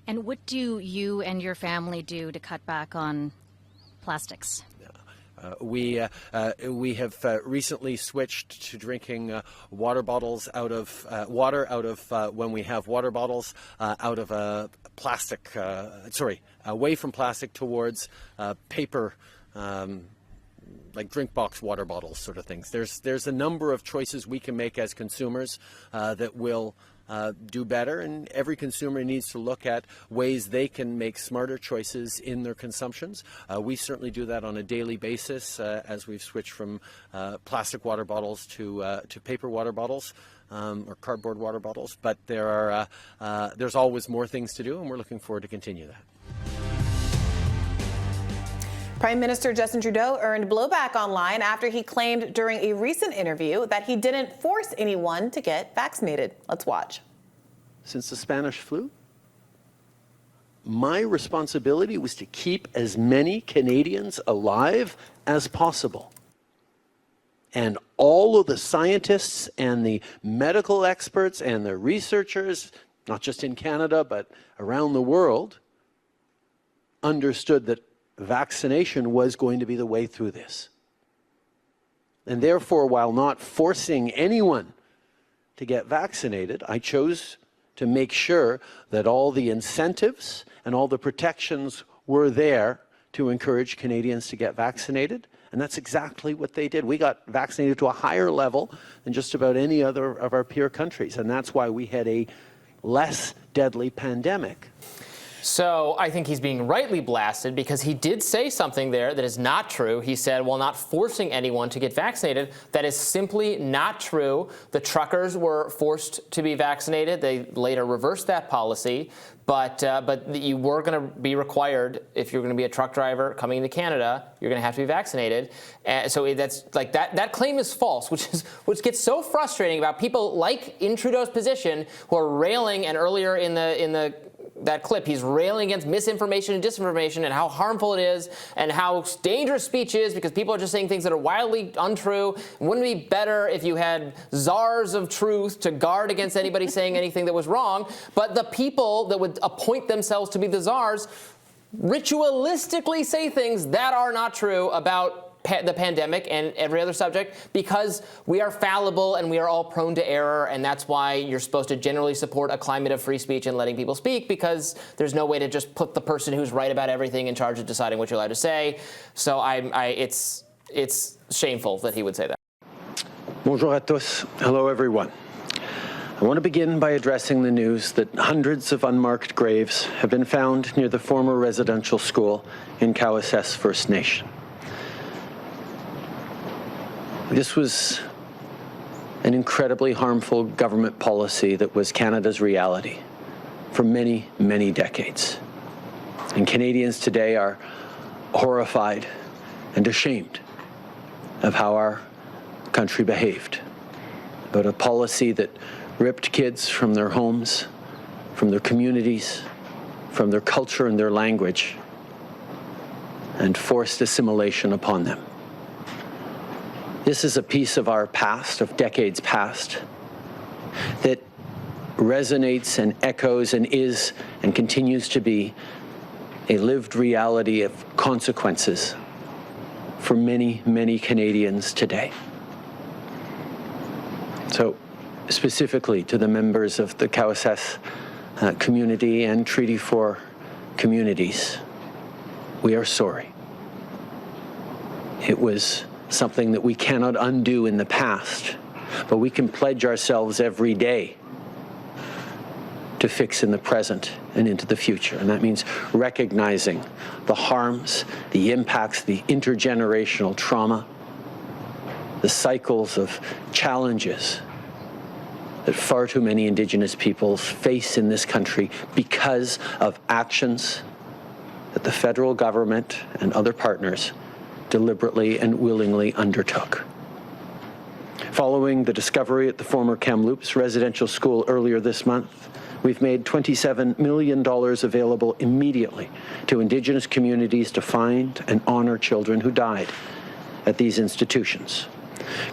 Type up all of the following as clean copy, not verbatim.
And what do you and your family do to cut back on plastics? We have recently switched to drinking water bottles out of water out of when we have water bottles out of a plastic, away from plastic towards paper, like drink box water bottles sort of things. There's a number of choices we can make as consumers that will do better, and every consumer needs to look at ways they can make smarter choices in their consumptions. We certainly do that on a daily basis as we've switched from plastic water bottles to paper water bottles or cardboard water bottles. But there's always more things to do, and we're looking forward to continue that. Prime Minister Justin Trudeau earned blowback online after he claimed during a recent interview that he didn't force anyone to get vaccinated. Let's watch. Since the Spanish flu, my responsibility was to keep as many Canadians alive as possible. And all of the scientists and the medical experts and the researchers, not just in Canada, but around the world, understood that vaccination was going to be the way through this. And therefore, while not forcing anyone to get vaccinated, I chose to make sure that all the incentives and all the protections were there to encourage Canadians to get vaccinated. And that's exactly what they did. We got vaccinated to a higher level than just about any other of our peer countries. And that's why we had a less deadly pandemic. So I think he's being rightly blasted because he did say something there that is not true. He said, well, not forcing anyone to get vaccinated. That is simply not true. The truckers were forced to be vaccinated. They later reversed that policy. But you were going to be required, if you're going to be a truck driver coming into Canada, you're going to have to be vaccinated. So that's like that claim is false, which gets so frustrating about people like in Trudeau's position who are railing, and earlier in that clip, he's railing against misinformation and disinformation and how harmful it is and how dangerous speech is because people are just saying things that are wildly untrue. Wouldn't it be better if you had czars of truth to guard against anybody saying anything that was wrong? But the people that would appoint themselves to be the czars ritualistically say things that are not true about the pandemic and every other subject because we are fallible and we are all prone to error, and that's why you're supposed to generally support a climate of free speech and letting people speak because there's no way to just put the person who's right about everything in charge of deciding what you're allowed to say. So it's shameful that he would say that. Bonjour à tous. Hello, everyone. I want to begin by addressing the news that hundreds of unmarked graves have been found near the former residential school in Cowessess First Nation. This was an incredibly harmful government policy that was Canada's reality for many, many decades. And Canadians today are horrified and ashamed of how our country behaved, about a policy that ripped kids from their homes, from their communities, from their culture and their language, and forced assimilation upon them. This is a piece of our past, of decades past, that resonates and echoes and is and continues to be a lived reality of consequences for many, many Canadians today. So specifically to the members of the Cowessess community and Treaty 4 communities, we are sorry. It was something that we cannot undo in the past, but we can pledge ourselves every day to fix in the present and into the future. And that means recognizing the harms, the impacts, the intergenerational trauma, the cycles of challenges that far too many Indigenous peoples face in this country because of actions that the federal government and other partners deliberately and willingly undertook. Following the discovery at the former Kamloops residential school earlier this month, we've made $27 million available immediately to Indigenous communities to find and honor children who died at these institutions.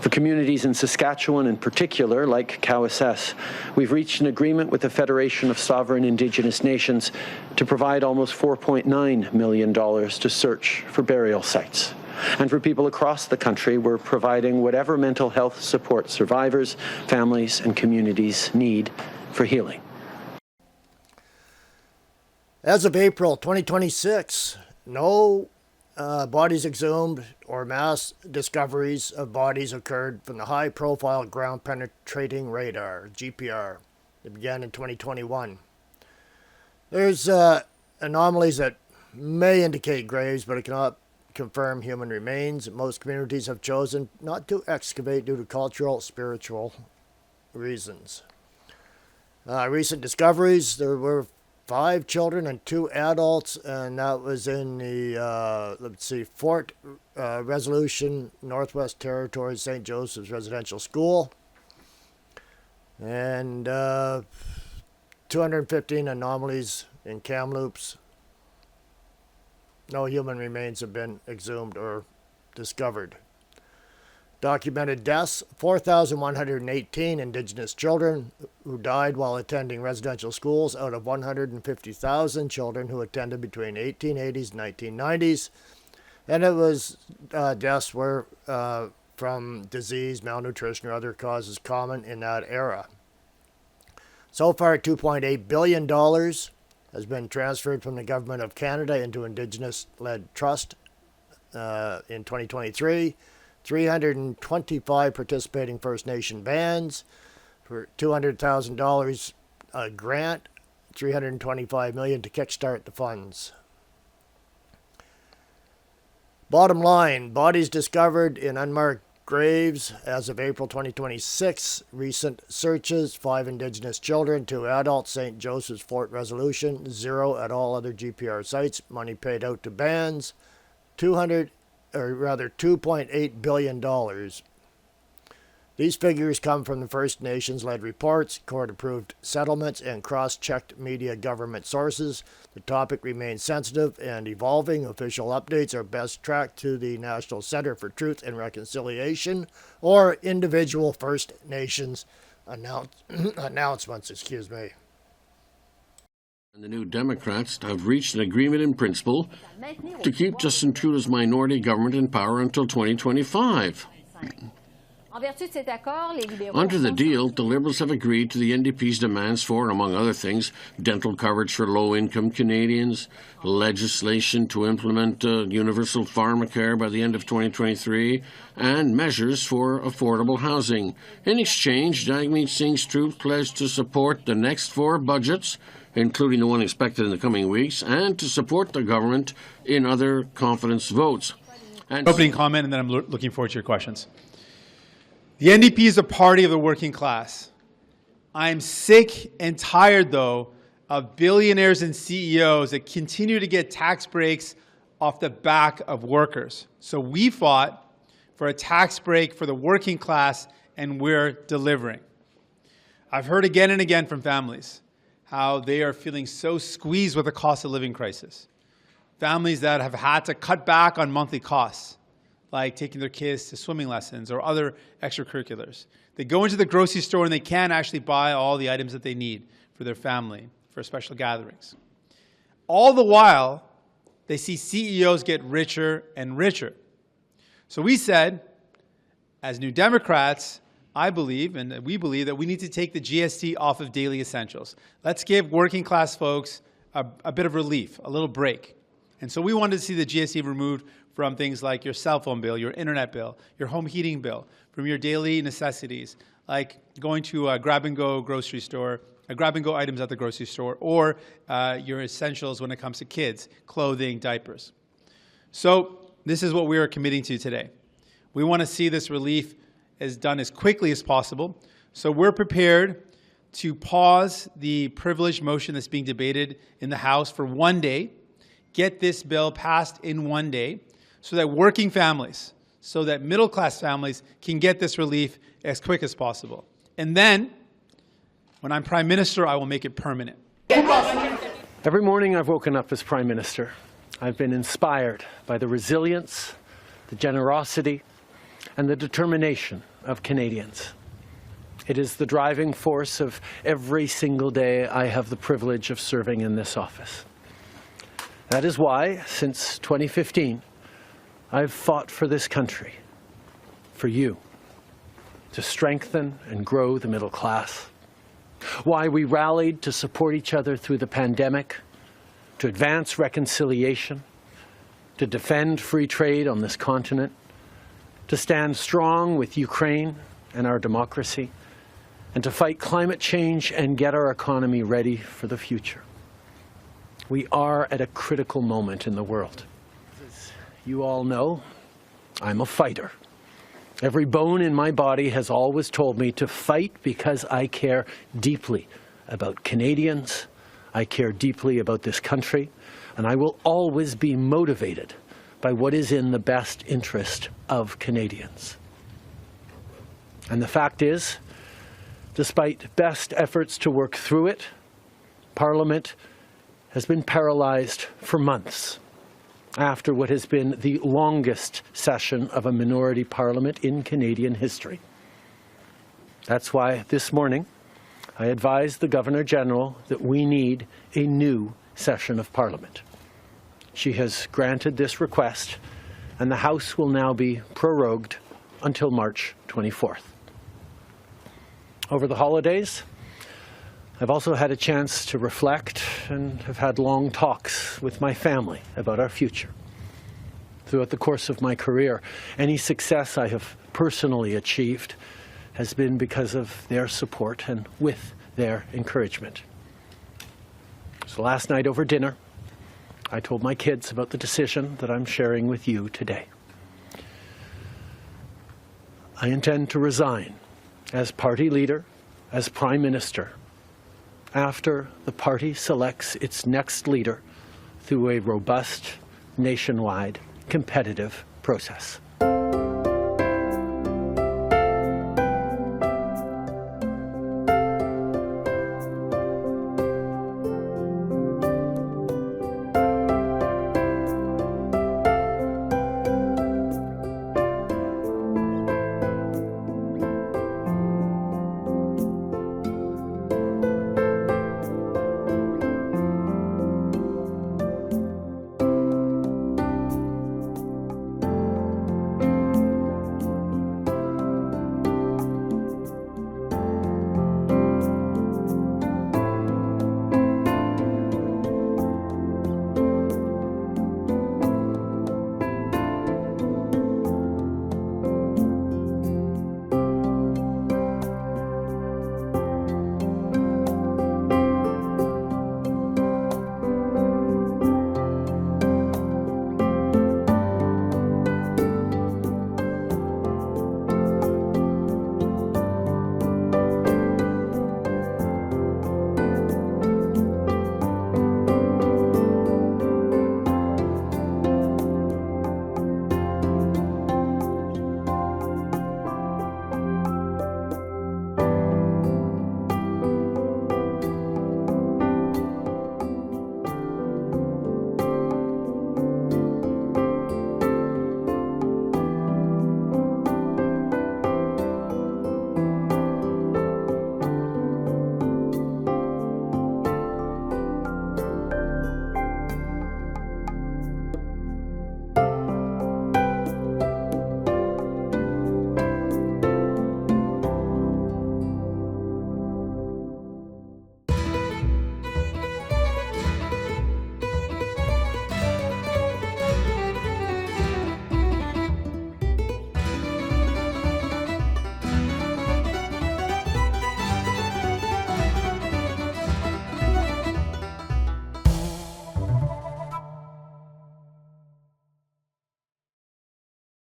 For communities in Saskatchewan in particular, like Cow-SS, we've reached an agreement with the Federation of Sovereign Indigenous Nations to provide almost $4.9 million to search for burial sites. And for people across the country, we're providing whatever mental health support survivors, families, and communities need for healing. As of April 2026, no bodies exhumed or mass discoveries of bodies occurred from the high-profile ground-penetrating radar, GPR, that began in 2021. There's anomalies that may indicate graves, but it cannot confirm human remains. Most communities have chosen not to excavate due to cultural, spiritual reasons. Recent discoveries, there were 5 children and 2 adults, and that was in the, Fort Resolution, Northwest Territories, St. Joseph's Residential School. And 215 anomalies in Kamloops. No human remains have been exhumed or discovered. Documented deaths, 4,118 Indigenous children who died while attending residential schools out of 150,000 children who attended between 1880s and 1990s. And it was deaths were from disease, malnutrition, or other causes common in that era. So far, $2.8 billion has been transferred from the Government of Canada into Indigenous-led trust in 2023. 325 participating First Nation bands for $200,000 grant, $325 million to kickstart the funds. Bottom line, bodies discovered in unmarked graves as of April 2026. Recent searches, 5 Indigenous children, 2 adults, St. Joseph's Fort Resolution, 0 at all other GPR sites. Money paid out to bands, $2.8 billion. These figures come from the First Nations-led reports, court-approved settlements, and cross-checked media government sources. The topic remains sensitive and evolving. Official updates are best tracked to the National Center for Truth and Reconciliation or individual First Nations announcements. And the New Democrats have reached an agreement in principle to keep Justin Trudeau's minority government in power until 2025. Under the deal, the Liberals have agreed to the NDP's demands for, among other things, dental coverage for low-income Canadians, legislation to implement universal pharmacare by the end of 2023, and measures for affordable housing. In exchange, Jagmeet Singh's troops pledged to support the next 4 budgets, including the one expected in the coming weeks, and to support the government in other confidence votes. And opening comment, and then I'm looking forward to your questions. The NDP is a party of the working class. I'm sick and tired, though, of billionaires and CEOs that continue to get tax breaks off the back of workers. So we fought for a tax break for the working class, and we're delivering. I've heard again and again from families how they are feeling so squeezed with the cost of living crisis. Families that have had to cut back on monthly costs, like taking their kids to swimming lessons or other extracurriculars. They go into the grocery store and they can't actually buy all the items that they need for their family, for special gatherings. All the while, they see CEOs get richer and richer. So we said, as New Democrats, I believe, and we believe, that we need to take the GST off of daily essentials. Let's give working class folks a bit of relief, a little break. And so we wanted to see the GST removed from things like your cell phone bill, your internet bill, your home heating bill, from your daily necessities, like going to a grab-and-go grocery store, grab-and-go items at the grocery store, or your essentials when it comes to kids, clothing, diapers. So this is what we are committing to today. We want to see this relief done as quickly as possible. So we're prepared to pause the privilege motion that's being debated in the House for 1 day, get this bill passed in 1 day, so that working families, so that middle-class families can get this relief as quick as possible. And then, when I'm Prime Minister, I will make it permanent. Every morning I've woken up as Prime Minister. I've been inspired by the resilience, the generosity, and the determination of Canadians. It is the driving force of every single day I have the privilege of serving in this office. That is why, since 2015, I've fought for this country, for you, to strengthen and grow the middle class. Why we rallied to support each other through the pandemic, to advance reconciliation, to defend free trade on this continent, to stand strong with Ukraine and our democracy, and to fight climate change and get our economy ready for the future. We are at a critical moment in the world. As you all know, I'm a fighter. Every bone in my body has always told me to fight because I care deeply about Canadians, I care deeply about this country, and I will always be motivated by what is in the best interest of Canadians. And the fact is, despite best efforts to work through it, Parliament has been paralyzed for months after what has been the longest session of a minority parliament in Canadian history. That's why this morning I advised the Governor-General that we need a new session of Parliament. She has granted this request, and the House will now be prorogued until March 24th. Over the holidays, I've also had a chance to reflect and have had long talks with my family about our future. Throughout the course of my career, any success I have personally achieved has been because of their support and with their encouragement. So last night over dinner, I told my kids about the decision that I'm sharing with you today. I intend to resign as party leader, as Prime Minister, after the party selects its next leader through a robust, nationwide, competitive process.